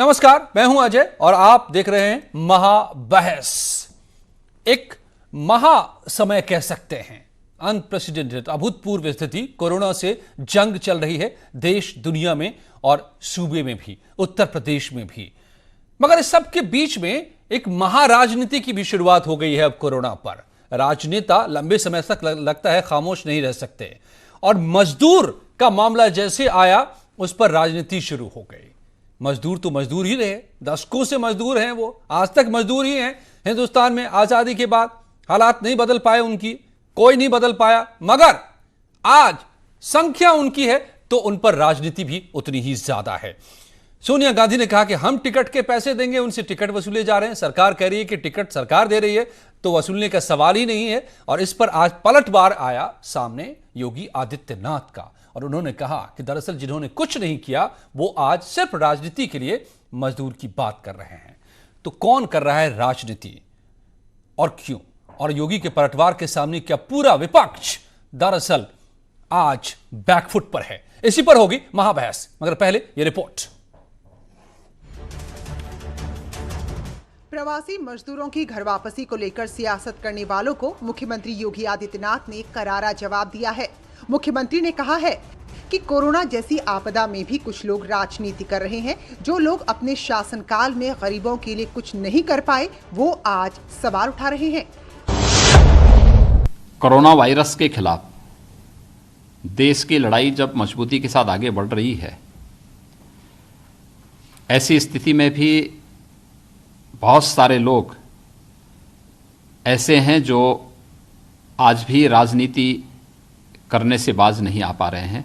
नमस्कार, मैं हूं अजय और आप देख रहे हैं महाबहस। एक महा समय कह सकते हैं, अनप्रेसिडेंटेड, अभूतपूर्व स्थिति, कोरोना से जंग चल रही है देश दुनिया में और सूबे में भी, उत्तर प्रदेश में भी। मगर इस सब के बीच में एक महाराजनीति की भी शुरुआत हो गई है। अब कोरोना पर राजनेता लंबे समय तक लगता है खामोश नहीं रह सकते, और मजदूर का मामला जैसे आया उस पर राजनीति शुरू हो गई। मजदूर तो मजदूर ही रहे, दशकों से मजदूर हैं, वो आज तक मजदूर ही हैं। हिंदुस्तान में आजादी के बाद हालात नहीं बदल पाए उनकी, कोई नहीं बदल पाया, मगर आज संख्या उनकी है तो उन पर राजनीति भी उतनी ही ज्यादा है। सोनिया गांधी ने कहा कि हम टिकट के पैसे देंगे, उनसे टिकट वसूले जा रहे हैं। सरकार कह रही है कि टिकट सरकार दे रही है तो वसूलने का सवाल ही नहीं है। और इस पर आज पलटवार आया सामने योगी आदित्यनाथ का, और उन्होंने कहा कि दरअसल जिन्होंने कुछ नहीं किया वो आज सिर्फ राजनीति के लिए मजदूर की बात कर रहे हैं। तो कौन कर रहा है राजनीति और क्यों? और योगी के पलटवार के सामने क्या पूरा विपक्ष दरअसल आज बैकफुट पर है? इसी पर होगी महाबहस, मगर पहले यह रिपोर्ट। प्रवासी मजदूरों की घर वापसी को लेकर सियासत करने वालों को मुख्यमंत्री योगी आदित्यनाथ ने करारा जवाब दिया है। मुख्यमंत्री ने कहा है कि कोरोना जैसी आपदा में भी कुछ लोग राजनीति कर रहे हैं। जो लोग अपने शासनकाल में गरीबों के लिए कुछ नहीं कर पाए वो आज सवाल उठा रहे हैं। कोरोना वायरस के खिलाफ देश की लड़ाई जब मजबूती के साथ आगे बढ़ रही है, ऐसी स्थिति में भी बहुत सारे लोग ऐसे हैं जो आज भी राजनीति करने से बाज नहीं आ पा रहे हैं।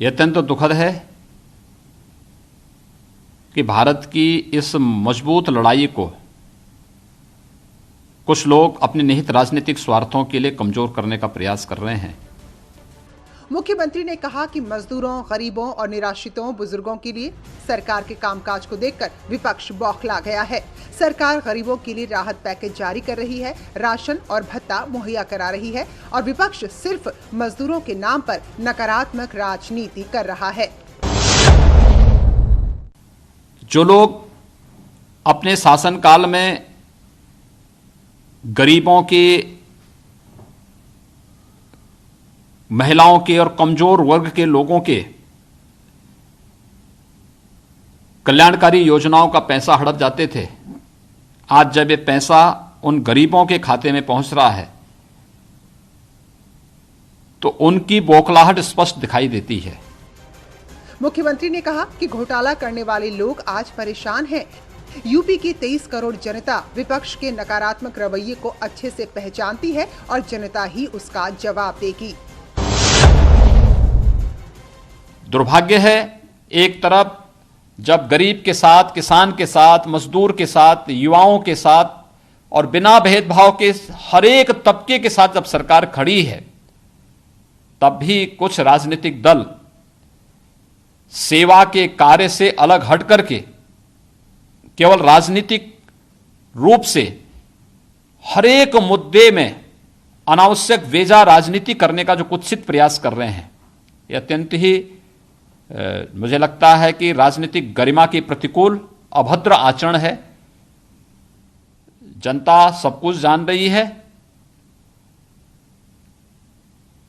यह अत्यंत दुखद है कि भारत की इस मजबूत लड़ाई को कुछ लोग अपने निहित राजनीतिक स्वार्थों के लिए कमजोर करने का प्रयास कर रहे हैं। मुख्यमंत्री ने कहा कि मजदूरों, गरीबों और निराश्रितों, बुजुर्गों के लिए सरकार के कामकाज को देखकर विपक्ष बौखला गया है। सरकार गरीबों के लिए राहत पैकेज जारी कर रही है, राशन और भत्ता मुहैया करा रही है, और विपक्ष सिर्फ मजदूरों के नाम पर नकारात्मक राजनीति कर रहा है। जो लोग अपने शासनकाल में गरीबों के, महिलाओं के और कमजोर वर्ग के लोगों के कल्याणकारी योजनाओं का पैसा हड़प जाते थे, आज जब ये पैसा उन गरीबों के खाते में पहुंच रहा है तो उनकी बौखलाहट स्पष्ट दिखाई देती है। मुख्यमंत्री ने कहा कि घोटाला करने वाले लोग आज परेशान हैं। यूपी की 23 करोड़ जनता विपक्ष के नकारात्मक रवैये को अच्छे से पहचानती है और जनता ही उसका जवाब देगी। दुर्भाग्य है, एक तरफ जब गरीब के साथ, किसान के साथ, मजदूर के साथ, युवाओं के साथ और बिना भेदभाव के हर एक तबके के साथ जब सरकार खड़ी है, तब भी कुछ राजनीतिक दल सेवा के कार्य से अलग हट करके केवल राजनीतिक रूप से हर एक मुद्दे में अनावश्यक वेजा राजनीति करने का जो कुत्सित प्रयास कर रहे हैं, यह अत्यंत ही मुझे लगता है कि राजनीतिक गरिमा के प्रतिकूल अभद्र आचरण है। जनता सब कुछ जान रही है।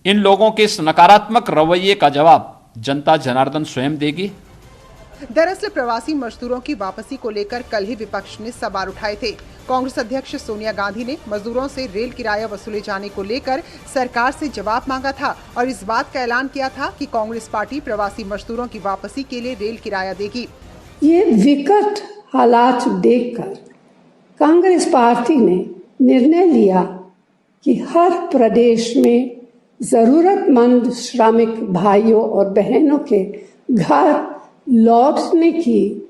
इन लोगों के इस नकारात्मक रवैये का जवाब जनता जनार्दन स्वयं देगी। दरअसल प्रवासी मजदूरों की वापसी को लेकर कल ही विपक्ष ने सवाल उठाए थे। कांग्रेस अध्यक्ष सोनिया गांधी ने मजदूरों से रेल किराया वसूले जाने को लेकर सरकार से जवाब मांगा था और इस बात का ऐलान किया था कि कांग्रेस पार्टी प्रवासी मजदूरों की वापसी के लिए रेल किराया देगी। ये विकट हालात देखकर कांग्रेस पार्टी ने निर्णय लिया कि हर प्रदेश में जरूरतमंद श्रमिक भाइयों और बहनों के घर लौटने की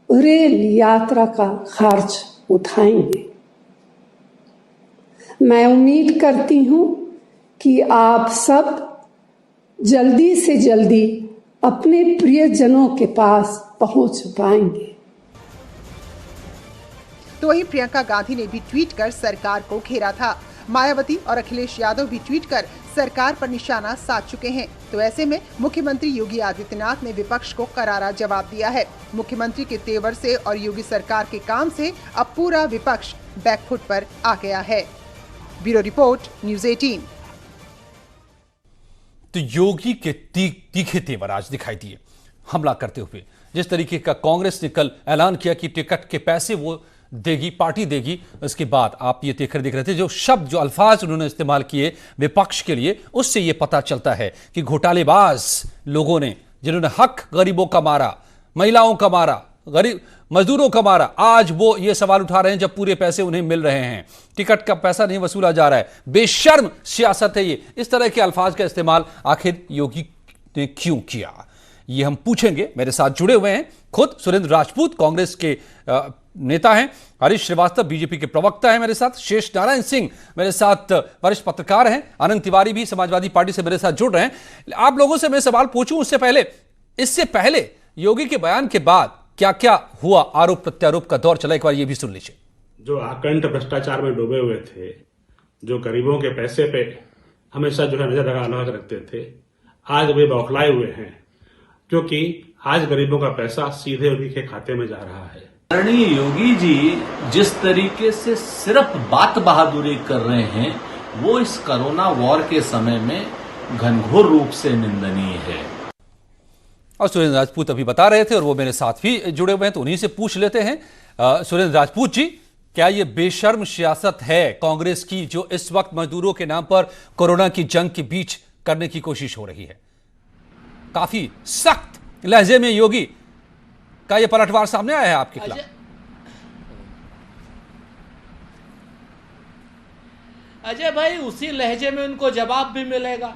रेल यात्रा का खर्च उठाएंगे। मैं उम्मीद करती हूं कि आप सब जल्दी से जल्दी अपने प्रियजनों के पास पहुंच पाएंगे। तो वहीं प्रियंका गांधी ने भी ट्वीट कर सरकार को घेरा था। मायावती और अखिलेश यादव भी ट्वीट कर सरकार पर निशाना साध चुके हैं। तो ऐसे में मुख्यमंत्री योगी आदित्यनाथ ने विपक्ष को करारा जवाब दिया है। मुख्यमंत्री के तेवर से और योगी सरकार के काम से अब पूरा विपक्ष बैकफुट पर आ गया है। Bureau report, news 18। तो योगी के तीखे तेवर आज दिखाई दिए हमला करते हुए। जिस तरीके का कांग्रेस ने कल ऐलान किया कि टिकट के पैसे वो देगी, पार्टी देगी, उसके बाद आप ये देख रहे थे जो शब्द, जो अल्फाज उन्होंने इस्तेमाल किए विपक्ष के लिए, उससे ये पता चलता है कि घोटालेबाज लोगों ने, जिन्होंने हक गरीबों का मारा, महिलाओं का मारा, गरीब मजदूरों का मारा, आज वो ये सवाल उठा रहे हैं जब पूरे पैसे उन्हें मिल रहे हैं, टिकट का पैसा नहीं वसूला जा रहा है। बेशर्म सियासत है ये। इस तरह के अल्फाज का इस्तेमाल आखिर योगी ने क्यों किया, ये हम पूछेंगे। मेरे साथ जुड़े हुए हैं खुद सुरेंद्र राजपूत, कांग्रेस के नेता हैं, हरीश श्रीवास्तव बीजेपी के प्रवक्ता हैं मेरे साथ, शेष नारायण सिंह मेरे साथ वरिष्ठ पत्रकार हैं, आनंद तिवारी भी समाजवादी पार्टी से मेरे साथ जुड़ रहे हैं। आप लोगों से मैं सवाल पूछूं इससे पहले योगी के बयान के बाद क्या क्या हुआ, आरोप प्रत्यारोप का दौर चला, एक बार ये भी सुन लीजिए। जो आकंठ भ्रष्टाचार में डूबे हुए थे, जो गरीबों के पैसे पे हमेशा जो है नजर लगा रखते थे, आज वे बौखलाए हुए हैं, क्योंकि आज गरीबों का पैसा सीधे उन्हीं के खाते में जा रहा है। आदरणीय योगी जी जिस तरीके से सिर्फ बात बहादुरी कर रहे हैं, वो इस कोरोना वॉर के समय में घनघोर रूप से निंदनीय है। और सुरेंद्र राजपूत अभी बता रहे थे और वो मेरे साथ भी जुड़े हुए हैं, तो उन्हीं से पूछ लेते हैं। सुरेंद्र राजपूत जी, क्या ये बेशर्म सियासत है कांग्रेस की, जो इस वक्त मजदूरों के नाम पर कोरोना की जंग के बीच करने की कोशिश हो रही है? काफी सख्त लहजे में योगी का ये पलटवार सामने आया है आपके खिलाफ। अजय भाई, उसी लहजे में उनको जवाब भी मिलेगा।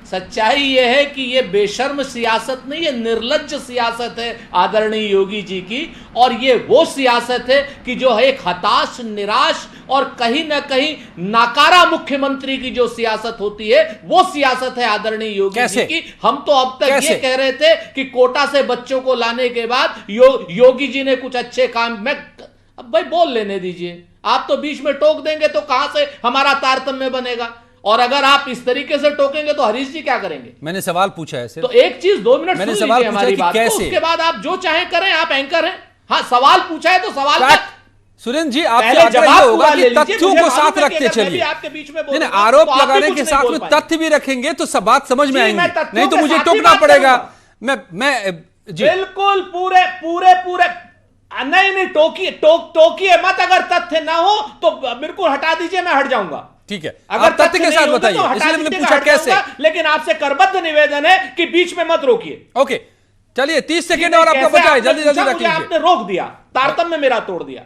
सच्चाई यह है कि यह बेशर्म सियासत नहीं, यह निर्लज्ज सियासत है आदरणीय योगी जी की। और यह वो सियासत है कि जो है एक हताश, निराश और कहीं ना कहीं नाकारा मुख्यमंत्री की जो सियासत होती है, वो सियासत है आदरणीय योगी जी की। हम तो अब तक ये कह रहे थे कि कोटा से बच्चों को लाने के बाद योगी जी ने कुछ अच्छे काम में, अब भाई बोल लेने दीजिए। आप तो बीच में टोक देंगे तो कहां से हमारा तारतम्य बनेगा? और अगर आप इस तरीके से टोकेंगे तो हरीश जी क्या करेंगे? मैंने सवाल पूछा है सिर्फ। तो एक चीज 2 मिनट मैंने सुन सवाल लीजिए हमारी बात, तो उसके बाद आप जो चाहे करें, आप एंकर हैं। हाँ, सवाल पूछा है तो सवाल सुरेंद्र जी, आपसे जवाब होगा कि तथ्यों को साथ रखते चलिए। आपके बीच में नहीं, आरोप लगाने के साथ में तथ्य भी रखेंगे तो सब बात समझ में आएंगी, नहीं तो मुझे टोकना पड़ेगा। मैं बिल्कुल पूरे नहीं टोकिए मत। अगर तथ्य ना हो तो बिल्कुल हटा दीजिए, मैं हट जाऊंगा। ठीक है, अगर तथ्य के साथ बताइए, इसलिए मैंने पूछा कैसे। लेकिन आपसे करबद्ध निवेदन है कि बीच में मत रोकिए। ओके, चलिए 30 सेकंड और आपका बचाए, जल्दी जल्दी रख लीजिए। आपने रोक दिया, तारतम्य मेरा तोड़ दिया।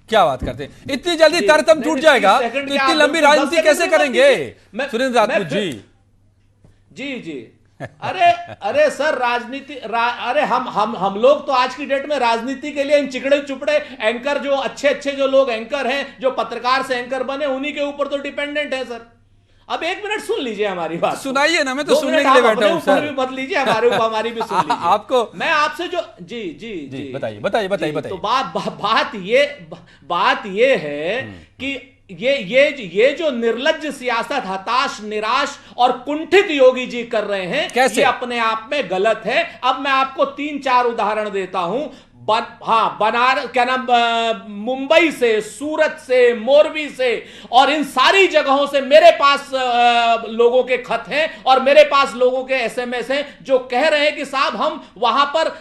क्या बात करते हैं, इतनी जल्दी तारतम्य टूट जाएगा तो इतनी लंबी राजनीति कैसे करेंगे सुरेंद्र राजपूत जी? जी अरे सर, राजनीति अरे हम लोग तो आज की डेट में राजनीति के लिए इन चिकड़े चुपड़े एंकर, जो अच्छे जो लोग एंकर हैं, जो पत्रकार से एंकर बने, उन्हीं के ऊपर तो डिपेंडेंट है सर। अब 1 मिनट सुन लीजिए हमारी बात, सुनाइए ना, मैं तो सुनने के लिए बैठा हूं सर। भी मत लीजिए, हमारे ऊपर हमारी भी सुन लीजिए। आपको मैं आपसे जो जी बताइए। तो बात ये है कि ये जो निर्लज्ज सियासत हताश, निराश और कुंठित योगी जी कर रहे हैं, कैसे? ये अपने आप में गलत है। अब मैं आपको 3-4 उदाहरण देता हूं। मुंबई से, सूरत से, मोरबी से और इन सारी जगहों से मेरे पास लोगों के खत हैं और मेरे पास लोगों के एसएमएस हैं जो कह रहे हैं कि साहब हम वहां पर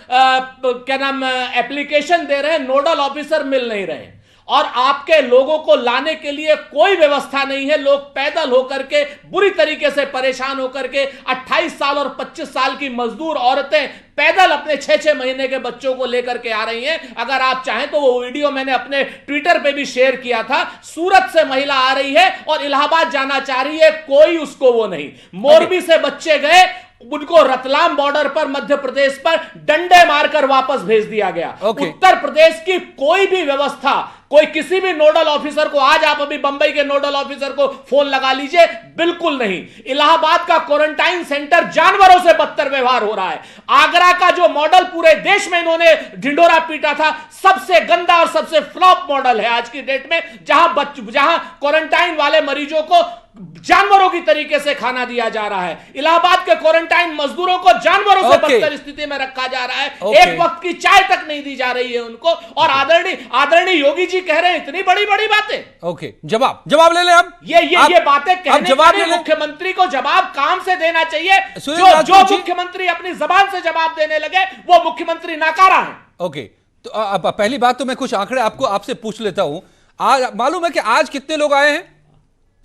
एप्लीकेशन दे रहे हैं, नोडल ऑफिसर मिल नहीं रहे और आपके लोगों को लाने के लिए कोई व्यवस्था नहीं है। लोग पैदल होकर के, बुरी तरीके से परेशान होकर के, 28 साल और 25 साल की मजदूर औरतें पैदल अपने 6-6 महीने के बच्चों को लेकर के आ रही हैं। अगर आप चाहें तो वो वीडियो मैंने अपने ट्विटर पे भी शेयर किया था। सूरत से महिला आ रही है और इलाहाबाद जाना चाह रही है, कोई उसको वो नहीं। मोरबी से बच्चे गए, उनको रतलाम बॉर्डर पर, मध्य प्रदेश पर डंडे मारकर वापस भेज दिया गया। उत्तर प्रदेश की कोई भी व्यवस्था, कोई किसी भी नोडल ऑफिसर को, आज आप अभी बंबई के नोडल ऑफिसर को फोन लगा लीजिए, बिल्कुल नहीं। इलाहाबाद का क्वारंटाइन सेंटर, जानवरों से बदतर व्यवहार हो रहा है। आगरा का जो मॉडल पूरे देश में इन्होंने ढिंडोरा पीटा था, सबसे गंदा और सबसे फ्लॉप मॉडल है आज की डेट में, जहां क्वारंटाइन वाले मरीजों को जानवरों की तरीके से खाना दिया जा रहा है। इलाहाबाद के क्वारंटाइन मजदूरों को जानवरों से बदतर स्थिति में रखा जा रहा है। एक वक्त की चाय तक नहीं दी जा रही है उनको। और आदरणीय योगी जी कह रहे हैं इतनी बड़ी बड़ी बातें। ओके, जवाब ले ले अब। ये बातें कहने के लिए मुख्यमंत्री को जवाब काम से देना चाहिए। जो मुख्यमंत्री अपनी जबान से जवाब देने लगे वो मुख्यमंत्री नाकारा है। ओके, तो अब पहली बात तो मैं कुछ आंकड़े आपसे पूछ लेता हूं। आज मालूम है कि आज कितने लोग आए हैं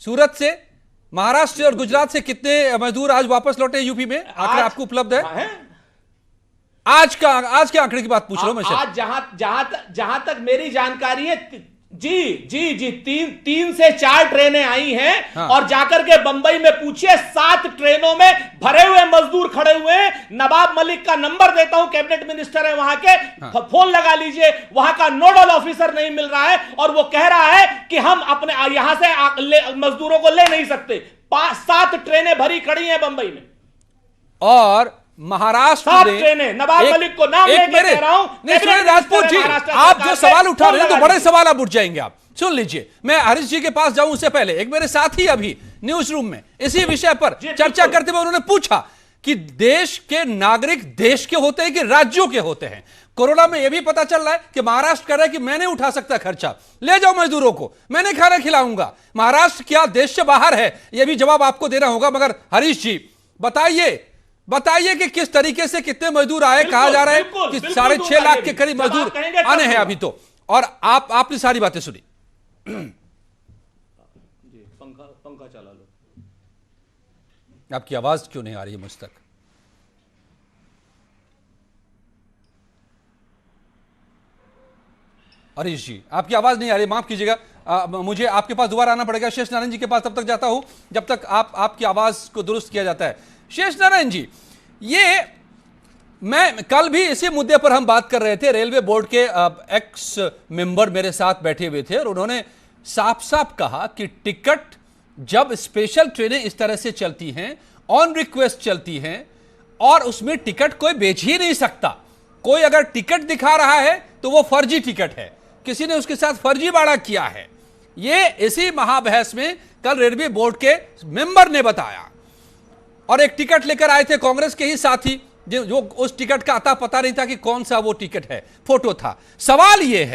सूरत से, महाराष्ट्र और गुजरात से कितने मजदूर आज वापस लौटे यूपी में? आंकड़े आपको उपलब्ध है? आज के आंकड़े की बात पूछ रहा हूं मैं। आज जहां तक मेरी जानकारी है जी 3 से 4 ट्रेनें आई हैं। हाँ। और जाकर के बंबई में पूछिए 7 ट्रेनों में भरे हुए मजदूर खड़े हुए हैं। नवाब मलिक का नंबर देता हूं, कैबिनेट मिनिस्टर है वहां के। हाँ। फोन लगा लीजिए, वहां का नोडल ऑफिसर नहीं मिल रहा है और वो कह रहा है कि हम अपने यहां से मजदूरों को ले नहीं सकते। 7 ट्रेनें भरी खड़ी हैं बंबई में। और महाराष्ट्र ने नवाब मलिक को नाम लेके कह रहा हूं। राजपूत जी, आप जो सवाल उठा रहे हैं तो बड़े सवाल अब उठ जाएंगे। आप सुन लीजिए, मैं हरीश जी के पास जाऊं उससे पहले एक मेरे साथी अभी न्यूज रूम में इसी विषय पर चर्चा करते हुए उन्होंने पूछा कि देश के नागरिक देश के होते हैं कि राज्यों के होते हैं। कोरोना में यह भी पता चल रहा है कि महाराष्ट्र कह रहा है कि मैं नहीं उठा सकता खर्चा, ले जाओ मजदूरों को, मैंने खाना खिलाऊंगा। महाराष्ट्र क्या देश से बाहर है? यह भी जवाब आपको देना होगा। मगर हरीश जी बताइए कि किस तरीके से कितने मजदूर आए? कहा जा रहा है कि 6.5 लाख के करीब मजदूर आने हैं अभी तो। और आपने सारी बातें सुनी। पंखा चला लो। आपकी आवाज क्यों नहीं आ रही है मुझ तक? हरीश जी, आपकी आवाज नहीं आ रही, माफ कीजिएगा। मुझे आपके पास दोबारा आना पड़ेगा। शेष नारायण जी के पास तब तक जाता हूं जब तक आपकी आवाज को दुरुस्त किया जाता है। शेष नारायण जी, ये मैं कल भी इसी मुद्दे पर हम बात कर रहे थे। रेलवे बोर्ड के एक्स मेंबर मेरे साथ बैठे हुए थे और उन्होंने साफ साफ कहा कि टिकट जब स्पेशल ट्रेनें इस तरह से चलती हैं, ऑन रिक्वेस्ट चलती हैं और उसमें टिकट कोई बेच ही नहीं सकता। कोई अगर टिकट दिखा रहा है तो वो फर्जी टिकट है, किसी ने उसके साथ फर्जीवाड़ा किया है। ये इसी महाबहस में कल रेलवे बोर्ड के मेंबर ने बताया। और एक टिकट लेकर आए थे कांग्रेस के ही साथी, जो उस टिकट का अता पता नहीं था कि कौन सा वो टिकट है, फोटो था। सवाल यह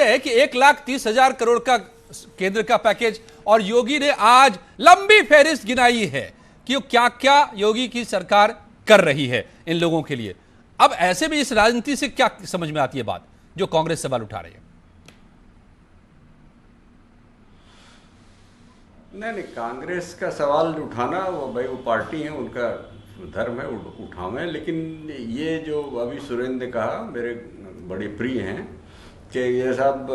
है कि 1,30,000 करोड़ का केंद्र का पैकेज, और योगी ने आज लंबी फहरिस्त गिनाई है कि क्या क्या योगी की सरकार कर रही है इन लोगों के लिए। अब ऐसे में इस राजनीति से क्या समझ में आती है बात जो कांग्रेस सवाल उठा रही है? नहीं, कांग्रेस का सवाल उठाना वो भाई वो पार्टी है, उनका धर्म है, उठावें। लेकिन ये जो अभी सुरेंद्र ने कहा, मेरे बड़े प्रिय हैं कि ये साहब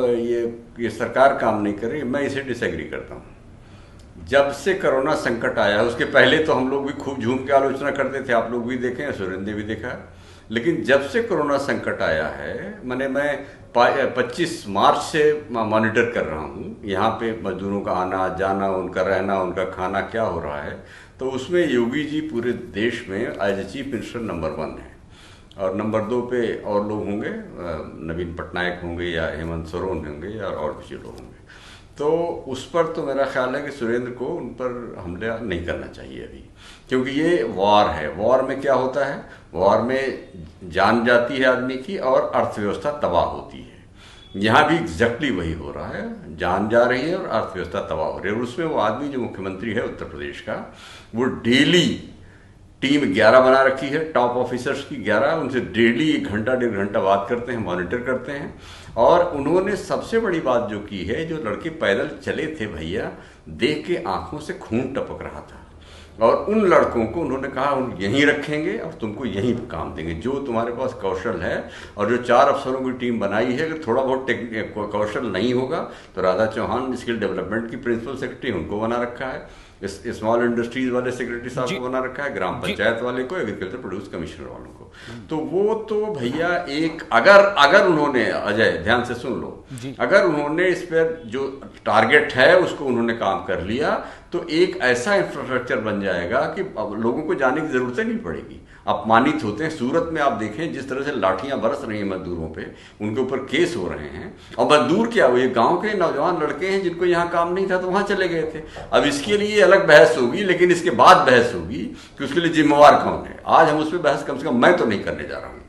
ये सरकार काम नहीं कर रही, मैं इसे डिसएग्री करता हूँ। जब से कोरोना संकट आया उसके पहले तो हम लोग भी खूब झूम के आलोचना करते थे, आप लोग भी देखें, सुरेंद्र ने भी देखा। लेकिन जब से कोरोना संकट आया है, मैं 25 मार्च से मॉनिटर कर रहा हूँ यहाँ पे मजदूरों का आना जाना, उनका रहना, उनका खाना क्या हो रहा है। तो उसमें योगी जी पूरे देश में as a chief minister number 1 है, और नंबर 2 पे और लोग होंगे, नवीन पटनायक होंगे या हेमंत सोरेन होंगे या और कुछ लोग होंगे। तो उस पर तो मेरा ख्याल है कि सुरेंद्र को उन पर हमला नहीं करना चाहिए अभी, क्योंकि ये वॉर है। वॉर में क्या होता है, वॉर में जान जाती है आदमी की और अर्थव्यवस्था तबाह होती है। यहाँ भी एग्जैक्टली वही हो रहा है, जान जा रही है और अर्थव्यवस्था तबाह हो रही है। और उसमें वो आदमी जो मुख्यमंत्री है उत्तर प्रदेश का, वो डेली टीम 11 बना रखी है, टॉप ऑफिसर्स की 11, उनसे डेली 1 घंटा 1.5 घंटा बात करते हैं, मॉनिटर करते हैं। और उन्होंने सबसे बड़ी बात जो की है, जो लड़के पैदल चले थे भैया, देख के आंखों से खून टपक रहा था, और उन लड़कों को उन्होंने कहा हम यहीं रखेंगे और तुमको यहीं काम देंगे, जो तुम्हारे पास कौशल है। और जो 4 अफसरों की टीम बनाई है, अगर थोड़ा बहुत कौशल नहीं होगा तो राधा चौहान स्किल डेवलपमेंट की प्रिंसिपल सेक्रेटरी उनको बना रखा है, स्मॉल इंडस्ट्रीज वाले सेक्रेटरी साहब को बना रखा है, ग्राम पंचायत वाले को, एग्रीकल्चर प्रोड्यूस कमिश्नर वालों को। तो वो तो भैया एक अगर उन्होंने, अजय ध्यान से सुन लो, अगर उन्होंने इस पर जो टारगेट है उसको उन्होंने काम कर लिया तो एक ऐसा इंफ्रास्ट्रक्चर बन जाएगा कि अब लोगों को जाने की जरूरत ही नहीं पड़ेगी। अपमानित होते हैं, सूरत में आप देखें जिस तरह से लाठियां बरस रही हैं मजदूरों पे, उनके ऊपर केस हो रहे हैं। और मजदूर क्या, वो ये गांव के नौजवान लड़के हैं जिनको यहाँ काम नहीं था तो वहां चले गए थे। अब इसके लिए अलग बहस होगी, लेकिन इसके बाद बहस होगी कि उसके लिए जिम्मेवार कौन है। आज हम उस पर बहस कम से कम मैं तो नहीं करने जा रहा हूँ।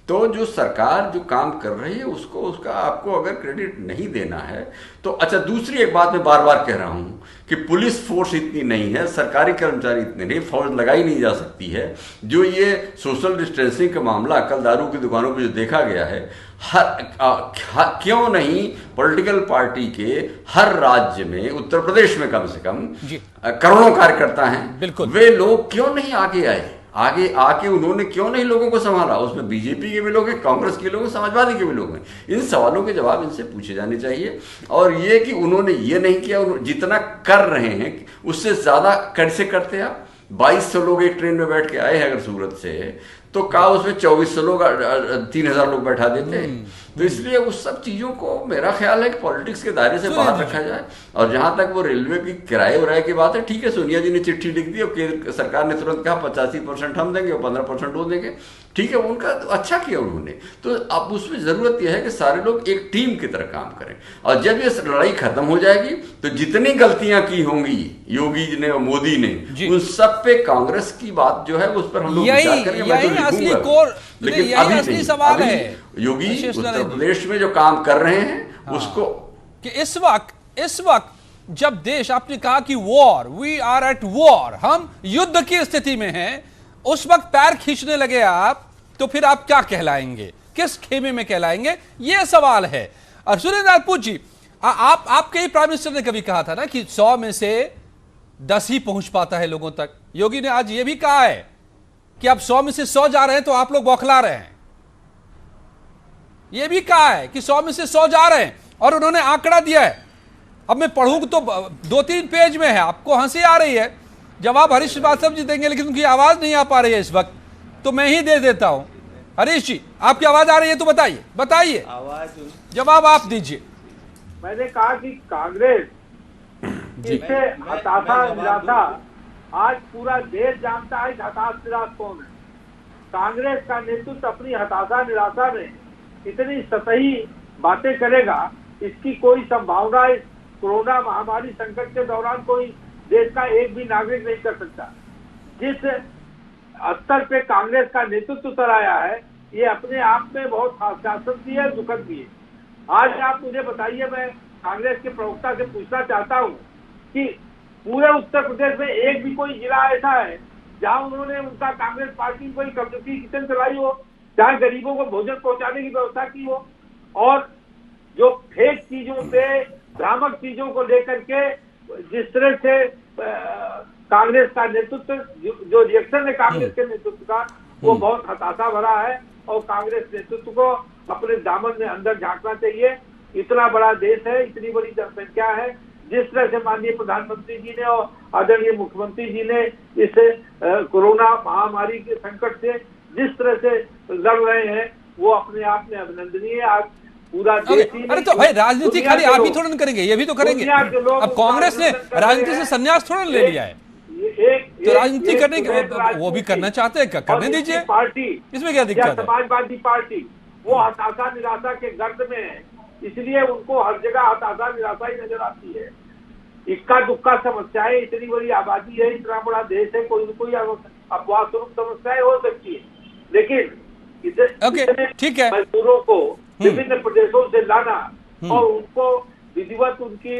तो जो सरकार जो काम कर रही है उसको, उसका आपको अगर क्रेडिट नहीं देना है तो अच्छा। दूसरी एक बात मैं बार बार कह रहा हूं कि पुलिस फोर्स इतनी नहीं है, सरकारी कर्मचारी इतने नहीं, फौज लगाई नहीं जा सकती है। जो ये सोशल डिस्टेंसिंग का मामला कल दारू की दुकानों पे जो देखा गया है, क्यों नहीं पॉलिटिकल पार्टी के हर राज्य में, उत्तर प्रदेश में कम से कम करोड़ों कार्यकर्ता हैं, वे लोग क्यों नहीं आगे आए? आगे आके उन्होंने क्यों नहीं लोगों को संभाला? उसमें बीजेपी के भी लोग हैं, कांग्रेस के लोग हैं, समाजवादी के भी लोग हैं। इन सवालों के जवाब इनसे पूछे जाने चाहिए। और ये कि उन्होंने ये नहीं किया, जितना कर रहे हैं उससे ज्यादा कैसे करते आप? 2200 लोग एक ट्रेन में बैठ के आए हैं अगर सूरत से, तो का उसमें 2400 लोग 3000 लोग बैठा देते हैं। तो इसलिए उस सब चीजों को मेरा ख्याल है कि पॉलिटिक्स के दायरे से बाहर रखा जाए। और जहां तक वो रेलवे की किराए उराए की बात है, ठीक है, सोनिया जी ने चिट्ठी लिख दी और केंद्र सरकार ने तुरंत कहा 85% हम देंगे और 15% वो देंगे। ठीक है, उनका तो अच्छा किया उन्होंने। तो अब उसमें जरूरत यह है कि सारे लोग एक टीम की तरह काम करें। और जब ये लड़ाई खत्म हो जाएगी तो जितनी गलतियां की होंगी योगी जी ने और मोदी ने, उन सब पे कांग्रेस की बात जो है उस पर हम लोग विचार करेंगे। मैं तो लिखूंगा, लेकिन अभी नहीं। सवाल है योगी उत्तर प्रदेश में जो काम कर रहे हैं उसको, कि इस वक्त जब देश, आपने कहा कि war, we are at war, हम युद्ध की स्थिति में हैं, उस वक्त पैर खींचने लगे आप, तो फिर आप क्या कहलाएंगे, किस खेमे में कहलाएंगे? यह सवाल है। और सुरेंद्र राजपूत जी, आपके ही प्राइम मिनिस्टर ने कभी कहा था ना कि 100 में से 10 ही पहुंच पाता है लोगों तक। योगी ने आज यह भी कहा है कि अब 100 में से 100 जा रहे हैं तो आप लोग बौखला रहे हैं। यह भी कहा है कि 100 में से 100 जा रहे हैं, और उन्होंने आंकड़ा दिया है। अब मैं पढ़ूं तो 2-3 पेज में है, आपको हंसी आ रही है, जवाब हरीश श्रीवास्तव जी देंगे, लेकिन उनकी आवाज नहीं आ पा रही है इस वक्त, तो मैं ही दे देता हूं। हरीश जी, आपकी आवाज आ रही है तो बताइए, जवाब आप दीजिए। मैंने कहा कि कांग्रेस इससे हताशा निराशा, आज पूरा देश जानता है कि हताश निराश कौन है। कांग्रेस का नेतृत्व अपनी हताशा निराशा में इतनी सतही बातें करेगा, इसकी कोई संभावना इस कोरोना महामारी संकट के दौरान कोई देश का एक भी नागरिक नहीं कर सकता। जिस स्तर पे कांग्रेस का नेतृत्व उतर आया है, ये अपने आप में बहुत हास्यास्पद भी है, दुखद भी है। आज आप मुझे बताइए, मैं कांग्रेस के प्रवक्ता से पूछना चाहता हूँ कि पूरे उत्तर प्रदेश में एक भी कोई जिला ऐसा है जहाँ उन्होंने, उनका कांग्रेस पार्टी कोई कम्युनिटी किचन चलाई हो, जहाँ गरीबों को भोजन पहुंचाने की व्यवस्था की हो, और जो फेक चीजों पे, भ्रामक चीजों को लेकर के जिस तरह से कांग्रेस का नेतृत्व, जो रिएक्शन है कांग्रेस के नेतृत्व का, वो बहुत हताशा भरा है। और कांग्रेस नेतृत्व को अपने दामन में अंदर झांकना चाहिए। इतना बड़ा देश है, इतनी बड़ी जनसंख्या है, जिस तरह से माननीय प्रधानमंत्री जी ने और आदरणीय मुख्यमंत्री जी ने इस कोरोना महामारी के संकट से जिस तरह से लड़ रहे हैं, वो अपने आप में अभिनंदनीय है। आज पूरा देश ही, अरे तो भाई राजनीति खाली आप ही थोड़ा करेंगे, ये भी तो करेंगे। अब कांग्रेस ने राजनीति से संन्यास थोड़ा ले लिया है, तो राजनीति करने के वो भी करना चाहते हैं, करने दीजिए, पार्टी इसमें क्या दिक्कत है? समाजवादी पार्टी वो हताशा निराशा के गर्द में है, इसलिए उनको हर जगह हताशा निराशा ही नजर आती है। इक्का दुक्का समस्याएं, इतनी बड़ी आबादी है, इतना बड़ा देश है, कोई न कोई अफवाह स्वरूप समस्याएं हो सकती है, लेकिन ठीक है, मजदूरों को विभिन्न प्रदेशों से लाना और उनको विधिवत उनकी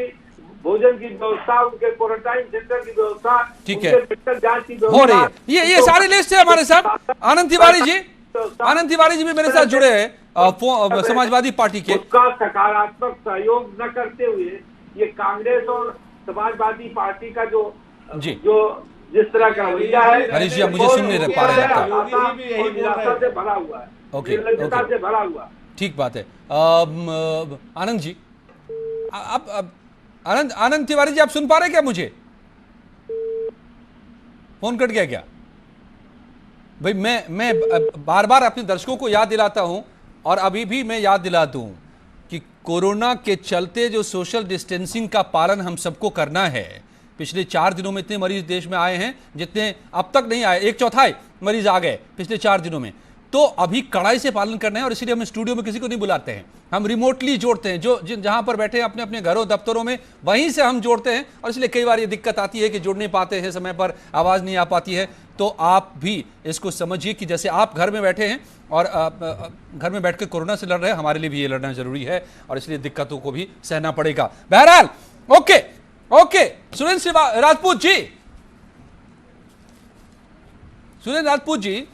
भोजन की व्यवस्था, उनके क्वारंटाइन सेंटर की व्यवस्था, ठीक है, मेडिकल जांच की व्यवस्था हो रही है। ये सारी लिस्ट है हमारे साथ। आनंद तिवारी जी भी मेरे साथ जुड़े हैं समाजवादी पार्टी के। उसका सकारात्मक सहयोग न करते हुए ये कांग्रेस और समाजवादी पार्टी का जो जिस तरह का रवैया है, हरीश जी, मुझे सुन नहीं पा रहे हैं, निराशा से भरा हुआ है, निर्लज्जता से भरा हुआ है। ठीक बात है। आनंद जी, आप आनंद तिवारी जी, आप सुन पा रहे हैं क्या मुझे? फोन कट गया क्या? भाई मैं बार बार अपने दर्शकों को याद दिलाता हूं और अभी भी मैं याद दिला दूं कि कोरोना के चलते जो सोशल डिस्टेंसिंग का पालन हम सबको करना है, पिछले 4 दिनों में इतने मरीज देश में आए हैं जितने अब तक नहीं आए, 1/4 मरीज आ गए पिछले 4 दिनों में। तो अभी कड़ाई से पालन करना है और इसीलिए हम स्टूडियो में किसी को नहीं बुलाते हैं, हम रिमोटली जोड़ते हैं, जो जहां पर बैठे हैं अपने अपने घरों दफ्तरों में वहीं से हम जोड़ते हैं। और इसलिए कई बार ये दिक्कत आती है कि जुड़ नहीं पाते हैं समय पर, आवाज़ नहीं आ पाती है। तो आप भी इसको समझिए कि जैसे आप घर में बैठे हैं और घर में बैठकर कोरोना से लड़ रहे हैं, हमारे लिए भी ये लड़ना जरूरी है और इसलिए दिक्कतों को भी सहना पड़ेगा। बहरहाल ओके सुरेंद्र राजपूत जी, सुरेंद्र राजपूत जी,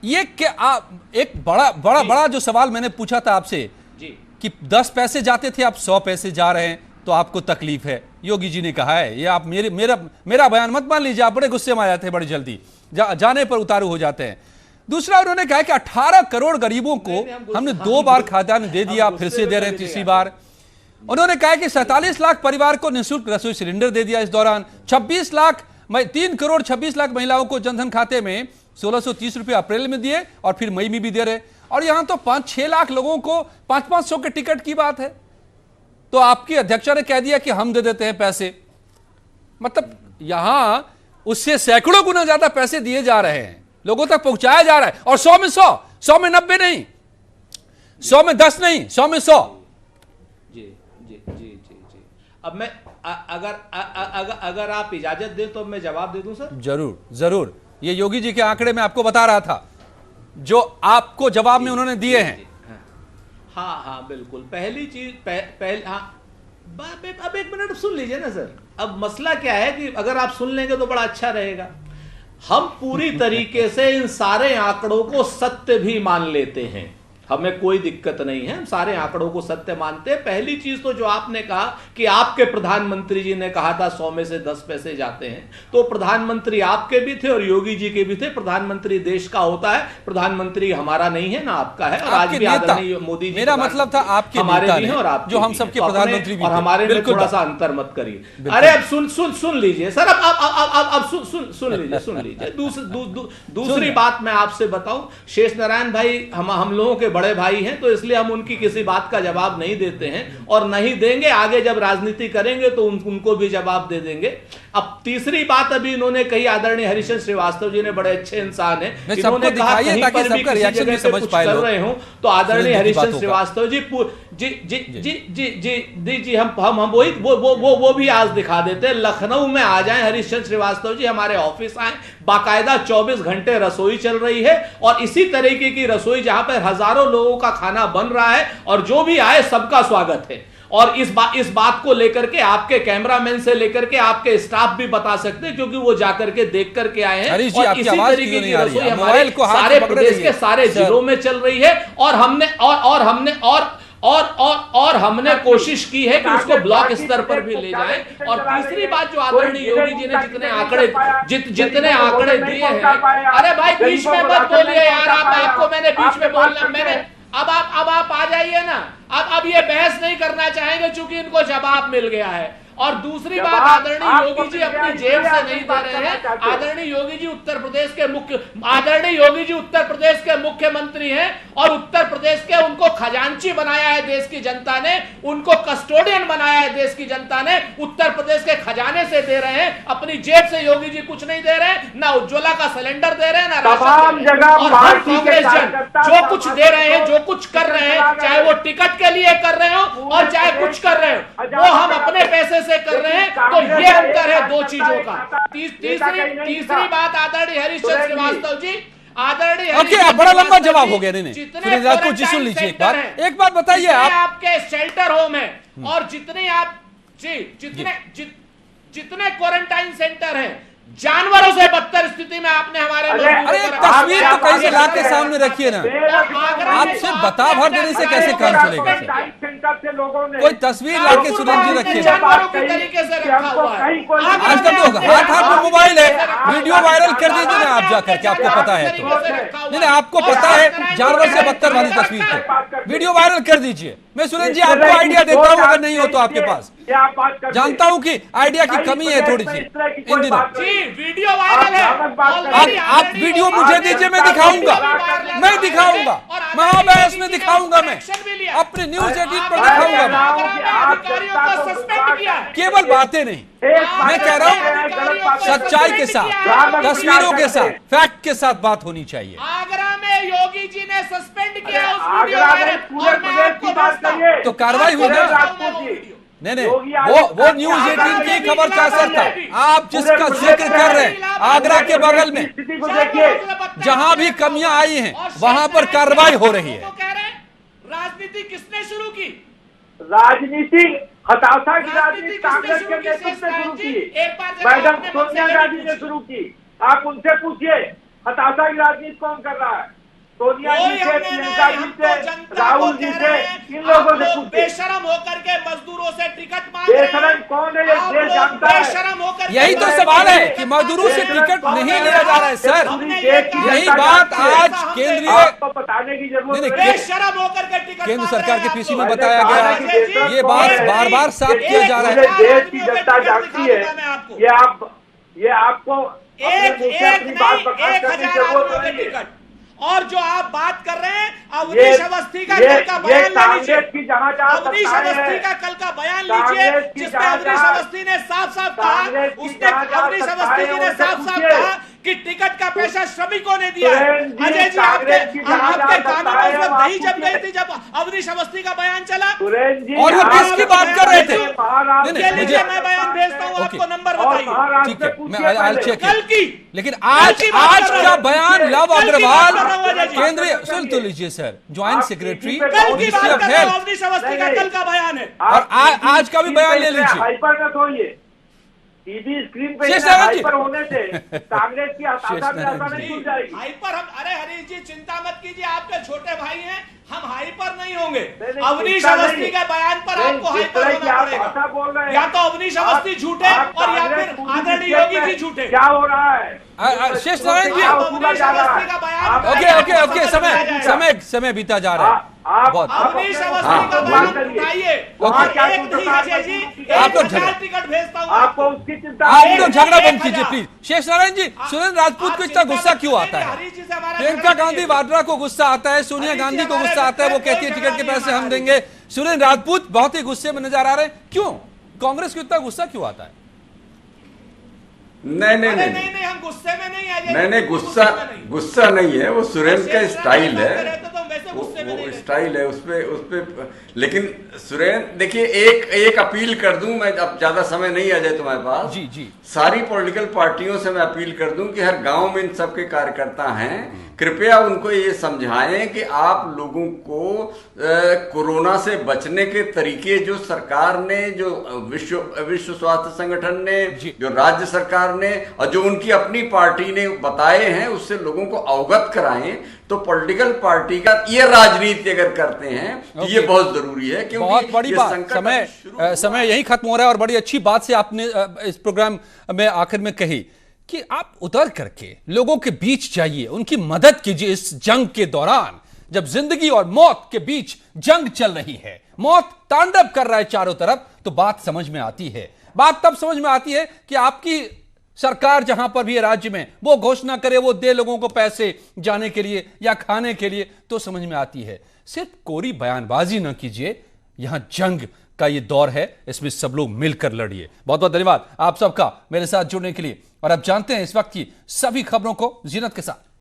ये क्या एक बड़ा जो सवाल मैंने पूछा था आपसे कि 10 पैसे जाते थे, आप 100 पैसे जा रहे हैं, तो आपको तकलीफ है। योगी जी ने कहा है, ये आप मेरा बयान मत मान लीजिए, आप बड़े गुस्से में आ जाते हैं, बड़ी जल्दी जाने पर उतारू हो जाते हैं। दूसरा, उन्होंने कहा कि 18 करोड़ गरीबों को हमने 2 बार खाद्यान्न दे दिया, फिर से दे रहे हैं तीसरी बार। उन्होंने कहा कि 47 लाख परिवार को निःशुल्क रसोई सिलेंडर दे दिया इस दौरान। 3 करोड़ 26 लाख महिलाओं को जनधन खाते में 1630 रुपए अप्रैल में दिए और फिर मई में भी दे रहे। और यहां तो 5-6 लाख लोगों को 500 के टिकट की बात है, तो आपकी अध्यक्षा ने कह दिया कि हम दे देते हैं पैसे। मतलब यहां उससे सैकड़ों गुना ज्यादा पैसे दिए जा रहे हैं, लोगों तक पहुंचाया जा रहा है। और 100 में 100, 100 में 90 नहीं, 100 में 10 नहीं, 100 में 100। जी। अब मैं अगर आप इजाजत दें तो मैं जवाब दे दूं सर। जरूर। ये योगी जी के आंकड़े में आपको बता रहा था, जो आपको जवाब में उन्होंने दिए हैं। हाँ बिल्कुल। पहली चीज अब 1 मिनट सुन लीजिए ना सर। अब मसला क्या है कि अगर आप सुन लेंगे तो बड़ा अच्छा रहेगा। हम पूरी तरीके से इन सारे आंकड़ों को सत्य भी मान लेते हैं, हमें कोई दिक्कत नहीं है, हम सारे आंकड़ों को सत्य मानते हैं। पहली चीज तो जो आपने कहा कि आपके प्रधानमंत्री जी ने कहा था 100 में से 10 पैसे जाते हैं, तो प्रधानमंत्री आपके भी थे और योगी जी के भी थे। प्रधानमंत्री देश का होता है, प्रधानमंत्री हमारा नहीं है ना आपका है। और आज भी आदरणीय मोदी जी, मेरा मतलब था आपके हमारे भी हैं और आप जो हम सबके प्रधानमंत्री भी, और हमारे में थोड़ा सा अंतर मत करिए। अरे अब सुन लीजिए सर, अब सुन लीजिए। दूसरी बात मैं आपसे बताऊं, शेष नारायण भाई हम लोगों के बड़े भाई हैं, तो इसलिए हम उनकी किसी बात का जवाब नहीं देते हैं और नहीं देंगे। आगे जब राजनीति करेंगे तो उनको भी जवाब दे देंगे। अब तीसरी बात अभी इन्होंने कही, आदरणीय हरिशंकर श्रीवास्तव जी ने, बड़े अच्छे इंसान हैं, इन्होंने कहा कहीं पर भी किसी जगह पे कुछ कर रहे हो तो आदरणीय हरिशंकर श्रीवास्तव जी हम वो भी आज दिखा देते हैं। लखनऊ में आ जाएं हरिशंकर श्रीवास्तव जी, हमारे ऑफिस आए, बाकायदा 24 घंटे रसोई चल रही है और इसी तरीके की रसोई जहां पर हजारों लोगों का खाना बन रहा है और जो भी आए सबका स्वागत है। और इस बात को लेकर के आपके कैमरामैन से लेकर के आपके स्टाफ भी बता सकते हैं, क्योंकि वो जाकर के देख करके आए हैं। और इसी तरीके की रसोई हमारे सारे प्रदेश के सारे जिलों में चल रही है और हमने कोशिश की है कि उसको ब्लॉक स्तर पर भी ले जाएं। और तीसरी बात जो आदरणीय योगी जी ने जितने आंकड़े दिए हैं, अरे भाई बीच में मत बोलिए यार, आपको मैंने बीच में बोलना, अब आप आ जाइए ना। अब ये बहस नहीं करना चाहेंगे क्योंकि इनको जवाब मिल गया है। और दूसरी बात, आदरणीय योगी जी अपनी जेब से नहीं दे रहे हैं। आदरणीय योगी जी उत्तर प्रदेश के मुख्यमंत्री हैं और उत्तर प्रदेश के उनको खजांची बनाया है देश की जनता ने, उनको कस्टोडियन बनाया है देश की जनता ने। उत्तर प्रदेश के खजाने से दे रहे हैं, अपनी जेब से योगी जी कुछ नहीं दे रहे हैं, ना उज्ज्वला का सिलेंडर दे रहे हैं, ना राशन दे रहे हैं। और हर कांग्रेस जन जो कुछ दे रहे हैं, जो कुछ कर रहे हैं, चाहे वो टिकट के लिए कर रहे हो और चाहे कुछ कर रहे हो, वो हम अपने पैसे से कर रहे हैं। तो ये अंतर है दो चीजों का। तीसरी बात, आदरणीय हरिशंकर श्रीवास्तव जी, बड़ा लंबा जवाब हो गया। नहीं सुन लीजिए, एक बात बताइए, आपके शेल्टर होम है और जितने क्वारंटाइन सेंटर हैं, जानवरों से बदतर स्थिति में आपने हमारे अरे तस्वीर तो कहीं से लाके सामने रखिए ना। आपसे बता भर देने से कैसे काम चलेगा? कोई तस्वीर लाके सुरेंद्र जी रखिए। जानवरों के तरीके से रखा हुआ है। आजकल तो दिखाऊंगा। हाथ में मोबाइल है, वीडियो वायरल कर दीजिए ना आप जाकर के, आपको पता है तो। नहीं, आपको पता है जानवर से बदतर वाली तस्वीर को वीडियो वायरल कर दीजिए। मैं सुरेंद्र जी आपको आइडिया देता हूं, अगर नहीं हो तो आपके पास। जानता हूं कि आइडिया की कमी है थोड़ी सी इन दिनों। वीडियो वायरल है, आप वीडियो मुझे दीजिए, मैं दिखाऊंगा महाबहस में दिखाऊंगा, मैं अपने न्यूज़ 18 पर दिखाऊंगा मैं। केवल बातें नहीं, मैं कह रहा हूं सच्चाई के साथ, तस्वीरों के साथ, फैक्ट के साथ बात होनी चाहिए। आगरा में योगी जी ने सस्पेंड किया उस वीडियो और मैं आपको भेजता हूं। तो कार्रवाई हुई ना? नहीं, वो न्यूज़ 18 की खबर का असर था। आप जिसका जिक्र कर रहे हैं, आगरा के बगल में जहां भी कमियां आई हैं वहां पर कार्रवाई हो रही है। राजनीति किसने शुरू की? राजनीति हताशा की राजनीति कांग्रेस के नेतृत्व से शुरू की, मैडम सोनिया गांधी ने शुरू की। आप उनसे पूछिए हताशा की राजनीति कौन कर रहा है? सोनिया जी से, प्रियंका जी से, राहुल जी से, इन लोगों से पूछिए। बेशरम होकर के मजदूरों से टिकट मांग रहे हैं। बेशरम कौन है ये देश जानता है। बेशरम होकर यही तो सवाल है कि मजदूरों से टिकट नहीं लिया जा रहा है सर। यही बात आज केंद्रीय आपको बताने की जरूरत नहीं, है। बेशरम होकर के टिकट केंद्र मांग सरकार रहे के हैं पीसी आपको। में बताया गया है, ये बात बार बार साफ किया जा रहा है। देश की जनता जानती है, ये आपको एक नहीं, 1000 आदमियों के टिकट। और जो आप बात कर रहे हैं अवनीश अवस्थी का कल का बयान ले लीजिए। अवनीश अवस्थी का कल का बयान लीजिए, जिसमें अवनीश अवस्थी ने साफ साफ कहा, उसने अवनीश अवस्थी जी ने साफ साफ कहा कि टिकट का पैसा श्रमिकों ने दिया है। अजय जी आपके कानों में उस वक्त दही जम गई थी जब अवनीश अवस्थी का बयान चला। और वो किसकी बात कर रहे थे? मुझे मैं बयान भेजता हूँ आपको, नंबर बताइए। ठीक है, मैं I'll check कल it। की लेकिन आज का बयान लव अग्रवाल केंद्रीय, सुन तो लीजिए सर, ज्वाइंट सेक्रेटरी कल की मिनिस्ट्री बात ऑफ कर रहा हूं, हेल्थ, अवनीश अवस्थी का कल का बयान है। और आज का भी बयान ले लीजिए। हाइपर मत होइए, टीवी स्क्रीन पे शेष नारायण जी। हाइपर होने से कांग्रेस की हताशा नहीं खुल जाएगी। हाइपर हम, अरे हरीश जी चिंता मत कीजिए, आपके छोटे भाई हैं, हम हाइपर नहीं होंगे। नहीं, अवनीश चिंता अवस्थी नहीं। के बयान पर नहीं, आपको जिस हाइपर तरह की होना आप भाषा बोल रहे पड़ेगा। हैं, या तो अवनीश अवस्थी झूठे और या फिर आदरणीय योगी जी झूठे। क्या हो रहा है? शेष नारायण जी, अवनीश अवस्थी का बयान ओके, समय बीता जा रहा है बहुत। अवनीश अवस्थी का बयान उठाइए। और एक नहीं अजय जी, आप लोग 1000 टिकट भेजता हूँ आपको उसकी चिंता आप नहीं। तो झगड़ा बंद कीजिए प्लीज। शेष नारायण जी, सुरेंद्र राजपूत को इतना गुस्सा क्यों आता है? हरीश जी से हमारा प्रियंका गांधी वाड्रा को गुस्सा आता है, सोनिया गांधी को गुस्सा आता है, वो कहती है टिकट के पैसे हम देंगे। सुरेंद्र राजपूत बहुत ही गुस्से में नजर आ रहे हैं, क्यों? कांग्रेस को इतना गुस्सा क्यों आता है? नहीं, हम गुस्से में नहीं आए। नहीं, गुस्सा नहीं है, वो सुरेंद्र का स्टाइल है, वो स्टाइल है उसपे। लेकिन सुरेंद्र देखिए, एक अपील कर दूं मैं, अब ज्यादा समय नहीं आ जाए तुम्हारे पास। जी। सारी पॉलिटिकल पार्टियों से मैं अपील कर दूं कि हर गांव में इन सबके कार्यकर्ता हैं, कृपया उनको ये समझाएं कि आप लोगों को कोरोना से बचने के तरीके जो सरकार ने, जो विश्व स्वास्थ्य संगठन ने, जो राज्य सरकार ने और जो उनकी अपनी पार्टी ने बताए हैं, उससे लोगों को अवगत कराएं। तो पॉलिटिकल पार्टी का ये राजनीति अगर करते हैं तो ये बहुत जरूरी है, क्योंकि बहुत बड़ी बात, समय यही खत्म हो रहा है। और बड़ी अच्छी बात से आपने इस प्रोग्राम में आखिर में कही कि आप उतर करके लोगों के बीच जाइए, उनकी मदद कीजिए इस जंग के दौरान, जब जिंदगी और मौत के बीच जंग चल रही है, मौत तांडव कर रहा है चारों तरफ। तो बात समझ में आती है, बात तब समझ में आती है कि आपकी सरकार जहां पर भी है राज्य में, वो घोषणा करे, वो दे लोगों को पैसे जाने के लिए या खाने के लिए, तो समझ में आती है। सिर्फ कोरी बयानबाजी ना कीजिए, यहां जंग का ये दौर है, इसमें सब लोग मिलकर लड़िए। बहुत बहुत धन्यवाद आप सबका मेरे साथ जुड़ने के लिए। और अब जानते हैं इस वक्त की सभी खबरों को जीनत के साथ।